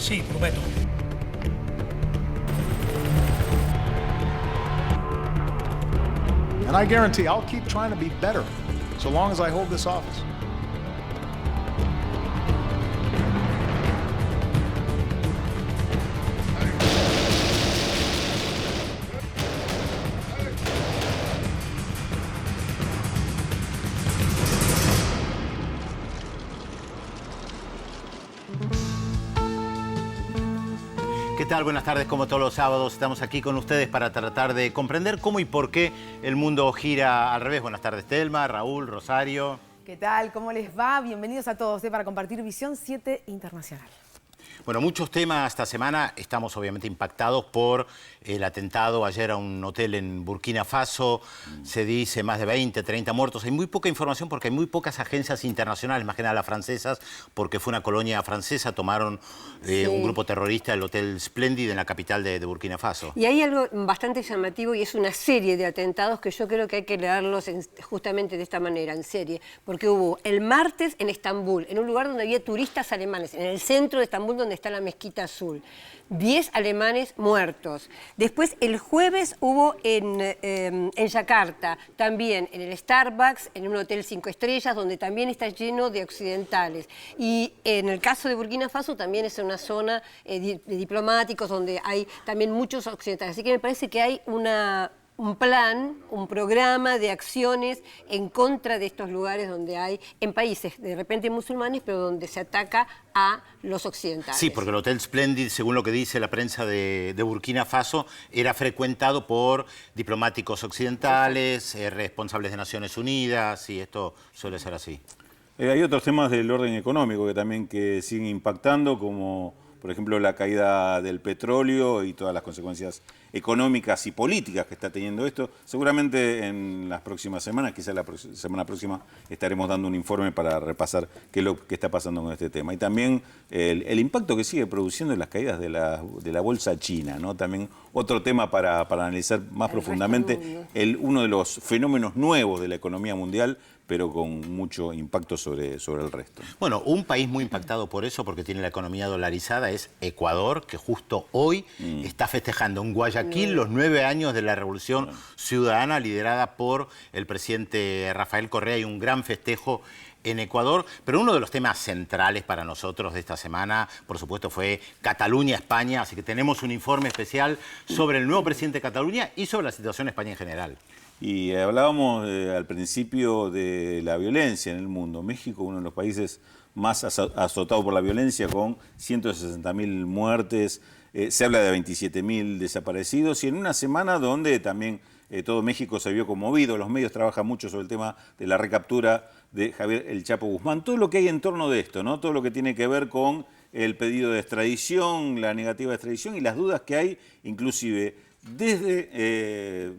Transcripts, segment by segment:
Sì, prometto. And I guarantee I'll keep trying to be better so long as I hold this office. ¿Qué tal? Buenas tardes. Como todos los sábados estamos aquí con ustedes para tratar de comprender cómo y por qué el mundo gira al revés. Buenas tardes, Telma, Raúl, Rosario. ¿Qué tal? ¿Cómo les va? Bienvenidos a todos para compartir Visión 7 Internacional. Bueno, muchos temas esta semana. Estamos obviamente impactados por el atentado ayer a un hotel en Burkina Faso. Se dice más de 20, 30 muertos. Hay muy poca información porque hay muy pocas agencias internacionales, más que nada las francesas, porque fue una colonia francesa. Tomaron un grupo terrorista el Hotel Splendid en la capital de Burkina Faso. Y hay algo bastante llamativo y es una serie de atentados que yo creo que hay que leerlos justamente de esta manera, en serie. Porque hubo el martes en Estambul, en un lugar donde había turistas alemanes, en el centro de Estambul donde está la Mezquita Azul. 10 alemanes muertos. Después, el jueves hubo en Yakarta, también en el Starbucks, en un hotel 5 estrellas, donde también está lleno de occidentales. Y en el caso de Burkina Faso también es una zona de diplomáticos, donde hay también muchos occidentales. Así que me parece que hay un plan, un programa de acciones en contra de estos lugares donde hay, en países de repente musulmanes, pero donde se ataca a los occidentales. Sí, porque el Hotel Splendid, según lo que dice la prensa de Burkina Faso, era frecuentado por diplomáticos occidentales, responsables de Naciones Unidas, y esto suele ser así. Hay otros temas del orden económico que también siguen impactando, como por ejemplo la caída del petróleo y todas las consecuencias económicas y políticas que está teniendo esto. Seguramente en las próximas semanas, quizás la semana próxima, estaremos dando un informe para repasar qué es lo que está pasando con este tema. Y también el impacto que sigue produciendo en las caídas de la bolsa china, ¿no? También otro tema para analizar más profundamente, uno de los fenómenos nuevos de la economía mundial, pero con mucho impacto sobre el resto. Bueno, un país muy impactado por eso, porque tiene la economía dolarizada, es Ecuador, que justo hoy está festejando en Guayaquil los 9 años de la Revolución Ciudadana liderada por el presidente Rafael Correa. Hay un gran festejo en Ecuador, pero uno de los temas centrales para nosotros de esta semana, por supuesto, fue Cataluña, España, así que tenemos un informe especial sobre el nuevo presidente de Cataluña y sobre la situación en España en general. Y hablábamos al principio de la violencia en el mundo. México, uno de los países más azotados por la violencia, con 160.000 muertes, se habla de 27.000 desaparecidos, y en una semana donde también todo México se vio conmovido. Los medios trabajan mucho sobre el tema de la recaptura de Javier El Chapo Guzmán. Todo lo que hay en torno de esto, ¿no? Todo lo que tiene que ver con el pedido de extradición, la negativa de extradición y las dudas que hay, inclusive desde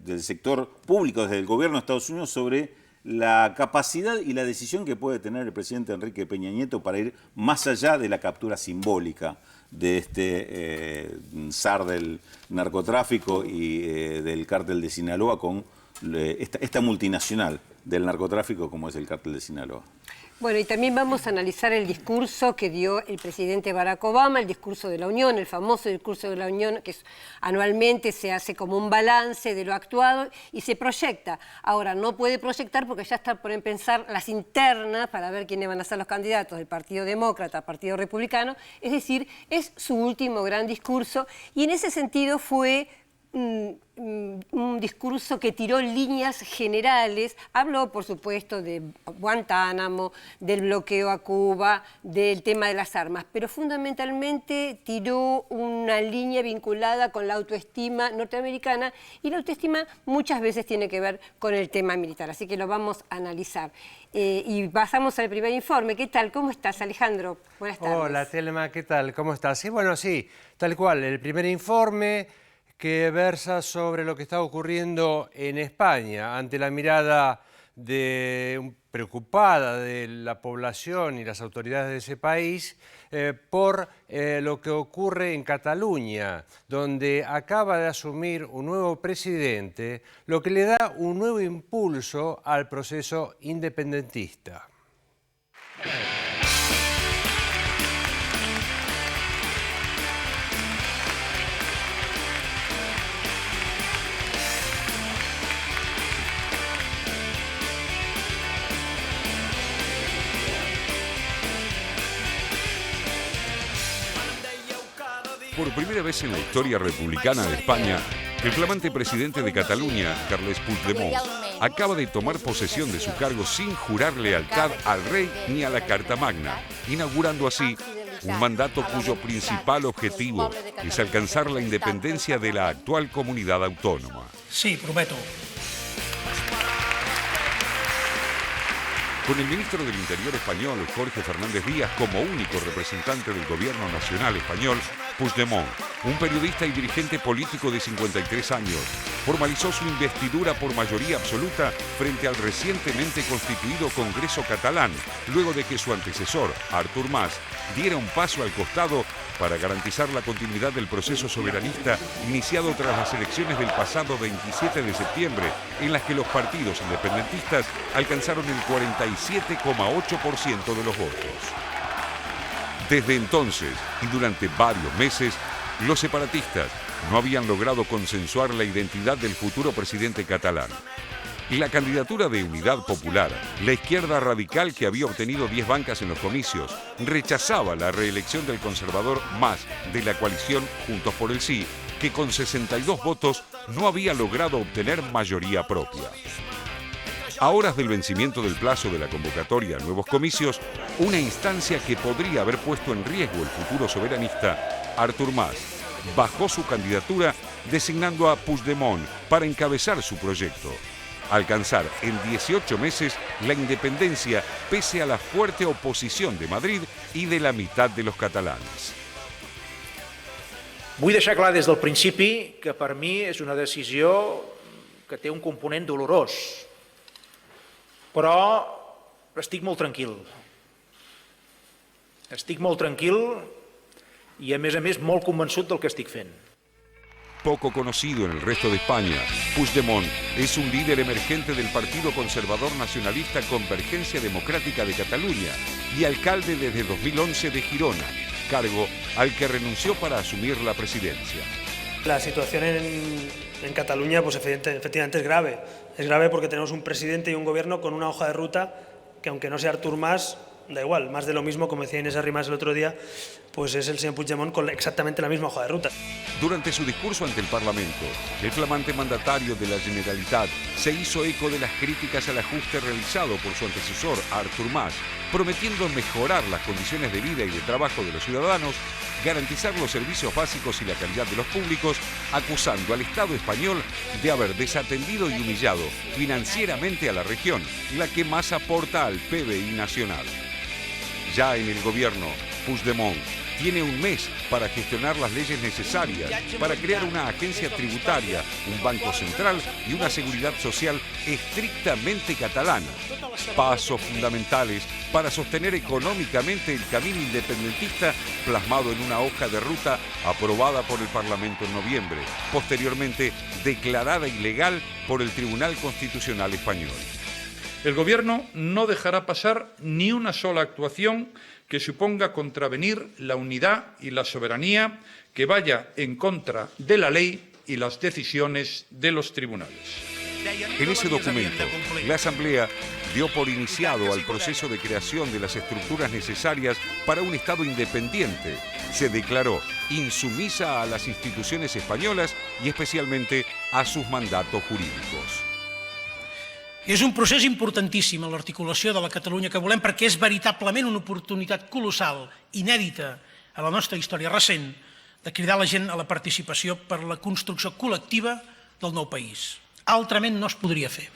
el sector público, desde el gobierno de Estados Unidos, sobre la capacidad y la decisión que puede tener el presidente Enrique Peña Nieto para ir más allá de la captura simbólica de este zar del narcotráfico y del cártel de Sinaloa con esta multinacional del narcotráfico como es el cártel de Sinaloa. Bueno, y también vamos a analizar el discurso que dio el presidente Barack Obama, el discurso de la Unión, el famoso discurso de la Unión, que anualmente se hace como un balance de lo actuado y se proyecta. Ahora, no puede proyectar porque ya está por empezar las internas para ver quiénes van a ser los candidatos del Partido Demócrata, Partido Republicano. Es decir, es su último gran discurso y en ese sentido fue un discurso que tiró líneas generales. Habló, por supuesto, de Guantánamo, del bloqueo a Cuba, del tema de las armas, pero fundamentalmente tiró una línea vinculada con la autoestima norteamericana, y la autoestima muchas veces tiene que ver con el tema militar, así que lo vamos a analizar. Y pasamos al primer informe. ¿Qué tal? ¿Cómo estás, Alejandro? Buenas tardes. Hola, Telma, ¿qué tal? ¿Cómo estás? Sí, bueno, sí, tal cual, el primer informe que versa sobre lo que está ocurriendo en España ante la mirada preocupada de la población y las autoridades de ese país por lo que ocurre en Cataluña, donde acaba de asumir un nuevo presidente, lo que le da un nuevo impulso al proceso independentista. Por primera vez en la historia republicana de España, el flamante presidente de Cataluña, Carles Puigdemont, acaba de tomar posesión de su cargo sin jurar lealtad al rey ni a la Carta Magna, inaugurando así un mandato cuyo principal objetivo es alcanzar la independencia de la actual comunidad autónoma. Sí, prometo. Con el ministro del Interior español, Jorge Fernández Díaz, como único representante del gobierno nacional español, Puigdemont, un periodista y dirigente político de 53 años, formalizó su investidura por mayoría absoluta frente al recientemente constituido Congreso catalán, luego de que su antecesor, Artur Mas, diera un paso al costado para garantizar la continuidad del proceso soberanista iniciado tras las elecciones del pasado 27 de septiembre, en las que los partidos independentistas alcanzaron el 47,8% de los votos. Desde entonces y durante varios meses, los separatistas no habían logrado consensuar la identidad del futuro presidente catalán. Y la candidatura de Unidad Popular, la izquierda radical que había obtenido 10 bancas en los comicios, rechazaba la reelección del conservador Mas de la coalición Juntos por el Sí, que con 62 votos no había logrado obtener mayoría propia. A horas del vencimiento del plazo de la convocatoria a nuevos comicios, una instancia que podría haber puesto en riesgo el futuro soberanista, Artur Mas, bajó su candidatura designando a Puigdemont para encabezar su proyecto. Alcanzar en 18 meses la independencia pese a la fuerte oposición de Madrid y de la mitad de los catalanes. Vull deixar clar des del principi que per mi és una decisió que té un component dolorós, però estic molt tranquil. Estic molt tranquil i, a més, molt convençut del que estic fent. Poco conocido en el resto de España, Puigdemont es un líder emergente del Partido Conservador Nacionalista Convergencia Democrática de Cataluña y alcalde desde 2011 de Girona, cargo al que renunció para asumir la presidencia. La situación en Cataluña pues efectivamente es grave. Es grave porque tenemos un presidente y un gobierno con una hoja de ruta que, aunque no sea Artur Mas, da igual, más de lo mismo, como decía Inés Arrimadas el otro día, pues es el señor Puigdemont con exactamente la misma hoja de ruta. Durante su discurso ante el Parlamento, el flamante mandatario de la Generalitat se hizo eco de las críticas al ajuste realizado por su antecesor, Artur Mas, prometiendo mejorar las condiciones de vida y de trabajo de los ciudadanos, garantizar los servicios básicos y la calidad de los públicos, acusando al Estado español de haber desatendido y humillado financieramente a la región, la que más aporta al PBI nacional. Ya en el gobierno, Puigdemont tiene un mes para gestionar las leyes necesarias para crear una agencia tributaria, un banco central y una seguridad social estrictamente catalana. Pasos fundamentales para sostener económicamente el camino independentista plasmado en una hoja de ruta aprobada por el Parlamento en noviembre, posteriormente declarada ilegal por el Tribunal Constitucional Español. El Gobierno no dejará pasar ni una sola actuación que suponga contravenir la unidad y la soberanía, que vaya en contra de la ley y las decisiones de los tribunales. En ese documento, la Asamblea dio por iniciado al proceso de creación de las estructuras necesarias para un Estado independiente. Se declaró insumisa a las instituciones españolas y especialmente a sus mandatos jurídicos. És un procés importantíssim en l'articulació de la Catalunya que volem, perquè és veritablement una oportunitat colossal, inèdita a la nostra història recent, de cridar la gent a la participació per la construcció col·lectiva del nou país. Altrament no es podria fer.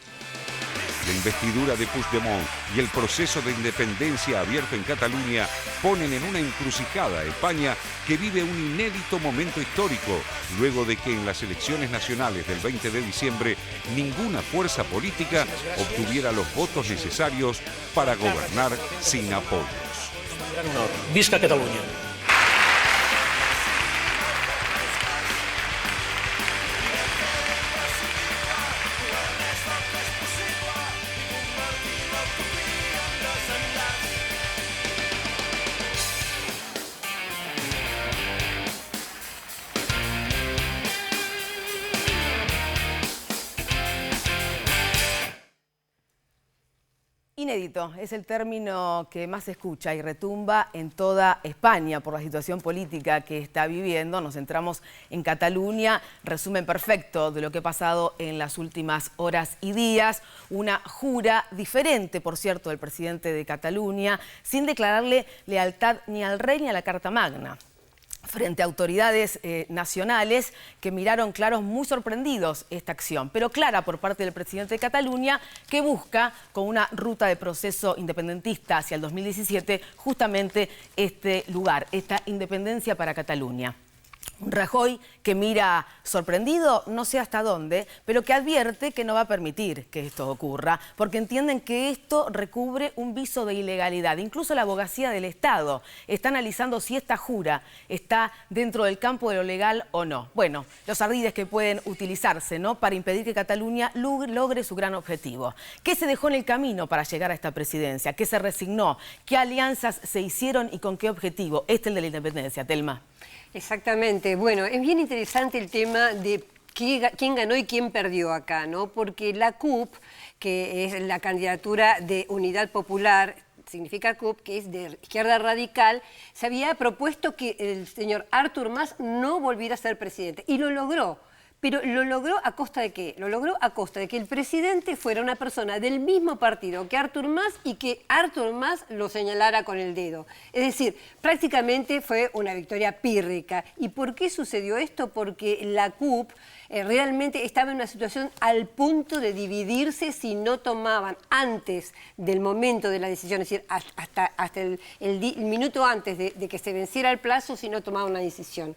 La investidura de Puigdemont y el proceso de independencia abierto en Cataluña ponen en una encrucijada a España que vive un inédito momento histórico, luego de que en las elecciones nacionales del 20 de diciembre ninguna fuerza política obtuviera los votos necesarios para gobernar sin apoyos. Visca Catalunya! Inédito es el término que más se escucha y retumba en toda España por la situación política que está viviendo. Nos centramos en Cataluña, resumen perfecto de lo que ha pasado en las últimas horas y días. Una jura diferente, por cierto, del presidente de Cataluña, sin declararle lealtad ni al rey ni a la Carta Magna, frente a autoridades nacionales que miraron claros muy sorprendidos esta acción, pero clara por parte del presidente de Cataluña, que busca, con una ruta de proceso independentista hacia el 2017, justamente este lugar, esta independencia para Cataluña. Un Rajoy que mira sorprendido, no sé hasta dónde, pero que advierte que no va a permitir que esto ocurra, porque entienden que esto recubre un viso de ilegalidad. Incluso la abogacía del Estado está analizando si esta jura está dentro del campo de lo legal o no. Bueno, los ardides que pueden utilizarse, ¿no?, para impedir que Cataluña logre su gran objetivo. ¿Qué se dejó en el camino para llegar a esta presidencia? ¿Qué se resignó? ¿Qué alianzas se hicieron y con qué objetivo? Este es el de la independencia, Telma. Exactamente. Bueno, es bien interesante el tema de quién ganó y quién perdió acá, ¿no? Porque la CUP, que es la candidatura de Unidad Popular, significa CUP, que es de izquierda radical, se había propuesto que el señor Artur Mas no volviera a ser presidente, y lo logró. Pero ¿lo logró a costa de qué? Lo logró a costa de que el presidente fuera una persona del mismo partido que Artur Mas y que Artur Mas lo señalara con el dedo. Es decir, prácticamente fue una victoria pírrica. ¿Y por qué sucedió esto? Porque la CUP realmente estaba en una situación al punto de dividirse si no tomaban antes del momento de la decisión, es decir, hasta el minuto antes de que se venciera el plazo, si no tomaban una decisión.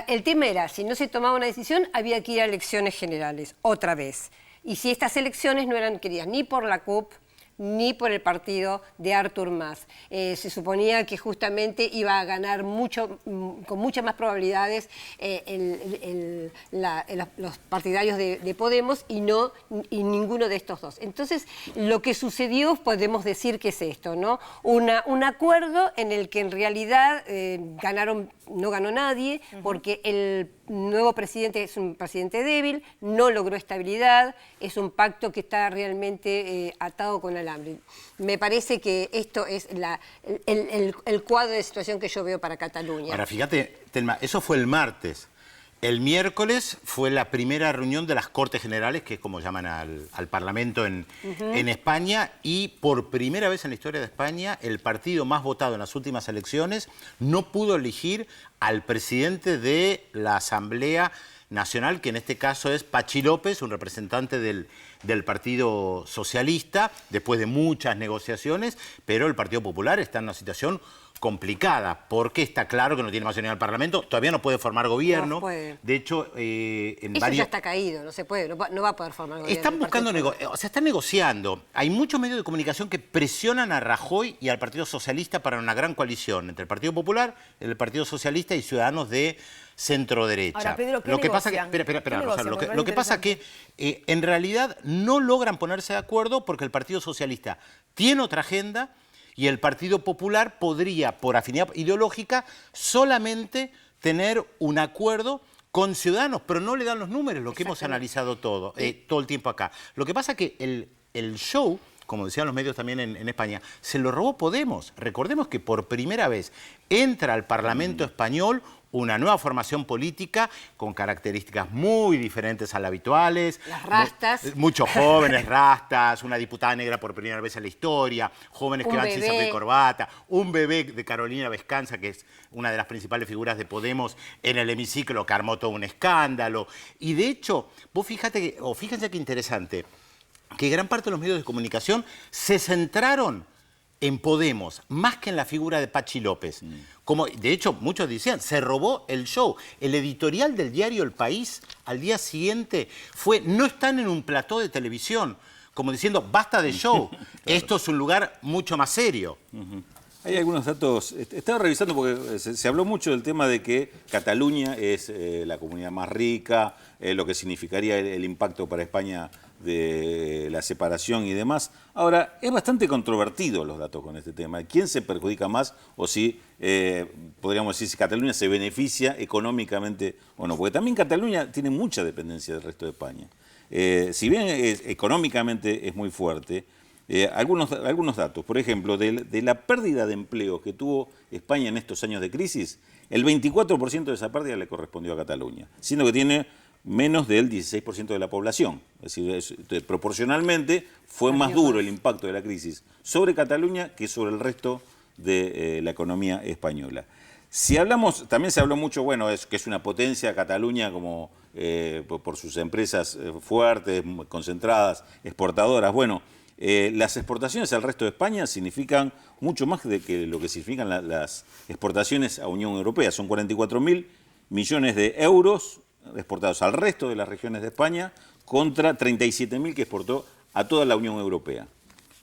El tema era, si no se tomaba una decisión, había que ir a elecciones generales, otra vez. Y si estas elecciones no eran queridas ni por la CUP, ni por el partido de Artur Mas. Se suponía que justamente iba a ganar con muchas más probabilidades los partidarios de Podemos y ninguno de estos dos. Entonces, lo que sucedió, podemos decir que es esto, ¿no? Un acuerdo en el que en realidad no ganó nadie, porque el nuevo presidente es un presidente débil, no logró estabilidad, es un pacto que está realmente atado con alambre. Me parece que esto es el cuadro de situación que yo veo para Cataluña. Ahora, fíjate, Telma, eso fue el martes. El miércoles fue la primera reunión de las Cortes Generales, que es como llaman al Parlamento en España, y por primera vez en la historia de España, el partido más votado en las últimas elecciones no pudo elegir al presidente de la Asamblea Nacional, que en este caso es Patxi López, un representante del Partido Socialista, después de muchas negociaciones, pero el Partido Popular está en una situación complicada, porque está claro que no tiene mayoría en el Parlamento, todavía no puede formar gobierno. No puede. De hecho, Eso ya está caído, no se puede, no va a poder formar gobierno. Están buscando, están negociando. Hay muchos medios de comunicación que presionan a Rajoy y al Partido Socialista para una gran coalición entre el Partido Popular, el Partido Socialista y Ciudadanos de centro-derecha. Ahora, Pedro, ¿qué lo que pasa negocian? lo que pasa que en realidad no logran ponerse de acuerdo porque el Partido Socialista tiene otra agenda y el Partido Popular podría, por afinidad ideológica, solamente tener un acuerdo con Ciudadanos, pero no le dan los números, lo que hemos analizado todo el tiempo acá. Lo que pasa que el show, como decían los medios también en España, se lo robó Podemos. Recordemos que por primera vez entra al Parlamento español una nueva formación política con características muy diferentes a las habituales. Las rastas. Muchos jóvenes rastas, una diputada negra por primera vez en la historia, jóvenes que van sin saco y corbata, un bebé de Carolina Vescanza, que es una de las principales figuras de Podemos en el hemiciclo, que armó todo un escándalo. Y de hecho, fíjense qué interesante, que gran parte de los medios de comunicación se centraron en Podemos, más que en la figura de Patxi López. Como, de hecho, muchos decían, se robó el show. El editorial del diario El País al día siguiente fue, no están en un plató de televisión, como diciendo, basta de show, claro. Esto es un lugar mucho más serio. Hay algunos datos, estaba revisando porque se habló mucho del tema de que Cataluña es la comunidad más rica, lo que significaría el impacto para España de la separación y demás. Ahora, es bastante controvertido los datos con este tema. ¿Quién se perjudica más o si, podríamos decir, si Cataluña se beneficia económicamente o no? Porque también Cataluña tiene mucha dependencia del resto de España. Si bien económicamente es muy fuerte, Algunos datos. Por ejemplo, de la pérdida de empleo que tuvo España en estos años de crisis, el 24% de esa pérdida le correspondió a Cataluña, siendo que tiene menos del 16% de la población. Es decir, proporcionalmente fue más duro el impacto de la crisis sobre Cataluña que sobre el resto de la economía española. Si hablamos, también se habló mucho, bueno, que es una potencia Cataluña como por sus empresas fuertes, concentradas, exportadoras. Bueno, las exportaciones al resto de España significan mucho más de que lo que significan las exportaciones a Unión Europea. Son 44.000 millones de euros exportados al resto de las regiones de España contra 37.000 que exportó a toda la Unión Europea.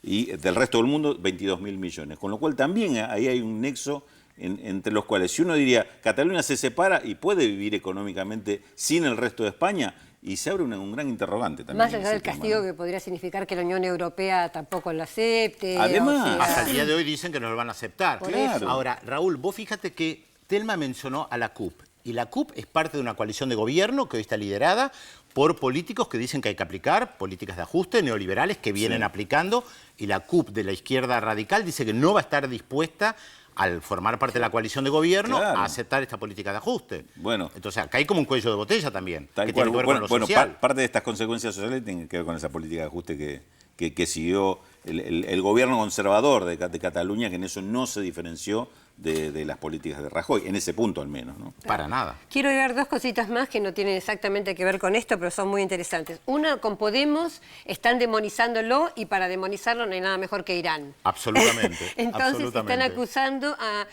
Y del resto del mundo, 22.000 millones. Con lo cual también ahí hay un nexo entre los cuales, si uno diría, Cataluña se separa y puede vivir económicamente sin el resto de España, y se abre un gran interrogante también. Más allá del castigo que podría significar que la Unión Europea tampoco lo acepte. Además, hasta el día de hoy dicen que no lo van a aceptar. Claro. Ahora, Raúl, vos fíjate que Telma mencionó a la CUP. Y la CUP es parte de una coalición de gobierno que hoy está liderada por políticos que dicen que hay que aplicar políticas de ajuste neoliberales que vienen aplicando. Y la CUP de la izquierda radical dice que no va a estar dispuesta, al formar parte de la coalición de gobierno, a aceptar esta política de ajuste. Bueno, entonces acá hay como un cuello de botella también. Tal cual. Bueno, parte de estas consecuencias sociales tienen que ver con esa política de ajuste que siguió el gobierno conservador de Cataluña, que en eso no se diferenció de las políticas de Rajoy, en ese punto al menos, ¿no? Para nada. Quiero agregar dos cositas más que no tienen exactamente que ver con esto, pero son muy interesantes. Una, con Podemos están demonizándolo y para demonizarlo no hay nada mejor que Irán. Absolutamente. Entonces están acusando a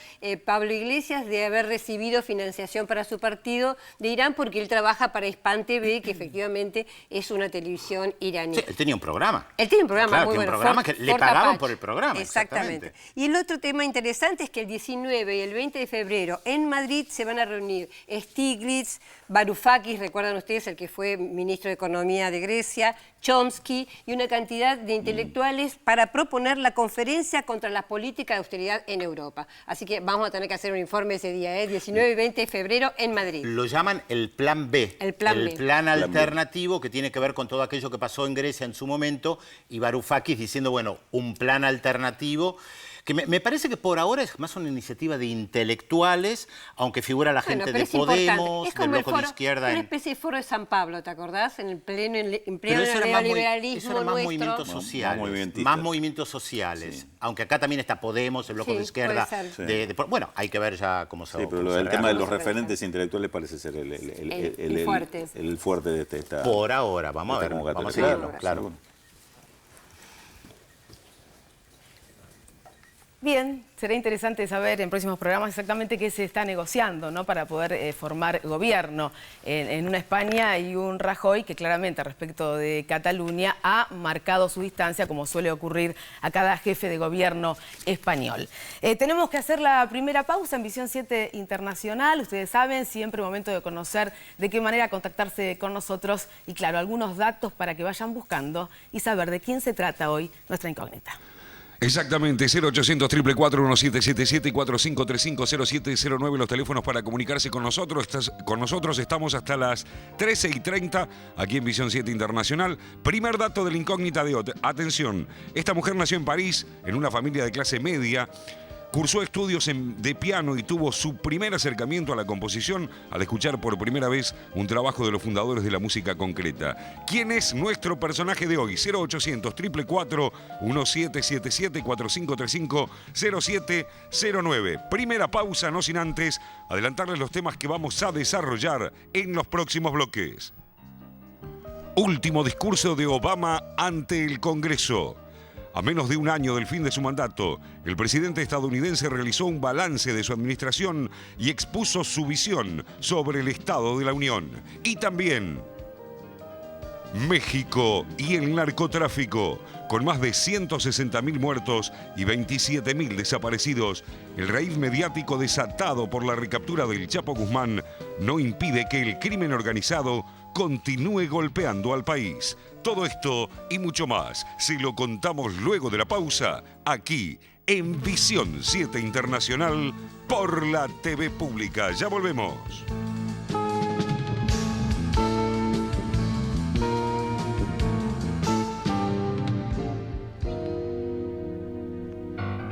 Pablo Iglesias de haber recibido financiación para su partido de Irán porque él trabaja para Hispan TV, que efectivamente es una televisión iraní. Sí, él tenía un programa. Él tiene un programa, claro, muy bueno. Un programa que le pagaban por el programa. Exactamente. Y el otro tema interesante es que el 19 y el 20 de febrero en Madrid se van a reunir Stiglitz, Varoufakis, recuerdan ustedes, el que fue ministro de Economía de Grecia, Chomsky y una cantidad de intelectuales para proponer la conferencia contra las políticas de austeridad en Europa. Así que vamos a tener que hacer un informe ese día, 19 y 20 de febrero en Madrid. Lo llaman el Plan B. El plan alternativo que tiene que ver con todo aquello que pasó en Grecia en su momento y Varoufakis diciendo, bueno, un plan alternativo que me parece que por ahora es más una iniciativa de intelectuales, aunque figura la gente de Podemos, del Bloco de Izquierda. Es una especie de foro de San Pablo, ¿te acordás? En pleno Pero eso era neoliberalismo más movimientos sociales. Más movimientos sociales. Sí. Aunque acá también está Podemos, el Bloco de Izquierda. Bueno, hay que ver ya cómo se va. Sí, pero el tema de los referentes intelectuales parece ser el fuerte de esta. Por ahora, vamos a ver. Vamos a seguirlo, claro. Bien, será interesante saber en próximos programas exactamente qué se está negociando, ¿no?, para poder formar gobierno en una España y un Rajoy que claramente respecto de Cataluña ha marcado su distancia, como suele ocurrir a cada jefe de gobierno español. Tenemos que hacer la primera pausa en Visión 7 Internacional. Ustedes saben, siempre momento de conocer de qué manera contactarse con nosotros y, claro, algunos datos para que vayan buscando y saber de quién se trata hoy nuestra incógnita. Exactamente, 0800-444-1777 y 4535-0709, los teléfonos para comunicarse con nosotros. Estamos hasta las 13:30 aquí en Visión 7 Internacional. Primer dato de la incógnita de hoy. Atención, esta mujer nació en París, en una familia de clase media. Cursó estudios de piano y tuvo su primer acercamiento a la composición al escuchar por primera vez un trabajo de los fundadores de la música concreta. ¿Quién es nuestro personaje de hoy? 0800-444-1777 y 4535-0709. Primera pausa, no sin antes adelantarles los temas que vamos a desarrollar en los próximos bloques. Último discurso de Obama ante el Congreso. A menos de un año del fin de su mandato, el presidente estadounidense realizó un balance de su administración y expuso su visión sobre el estado de la Unión. Y también México y el narcotráfico. Con más de 160.000 muertos y 27.000 desaparecidos, el raíz mediático desatado por la recaptura del Chapo Guzmán no impide que el crimen organizado continúe golpeando al país. Todo esto y mucho más se lo contamos luego de la pausa, aquí en Visión 7 Internacional por la TV Pública. Ya volvemos.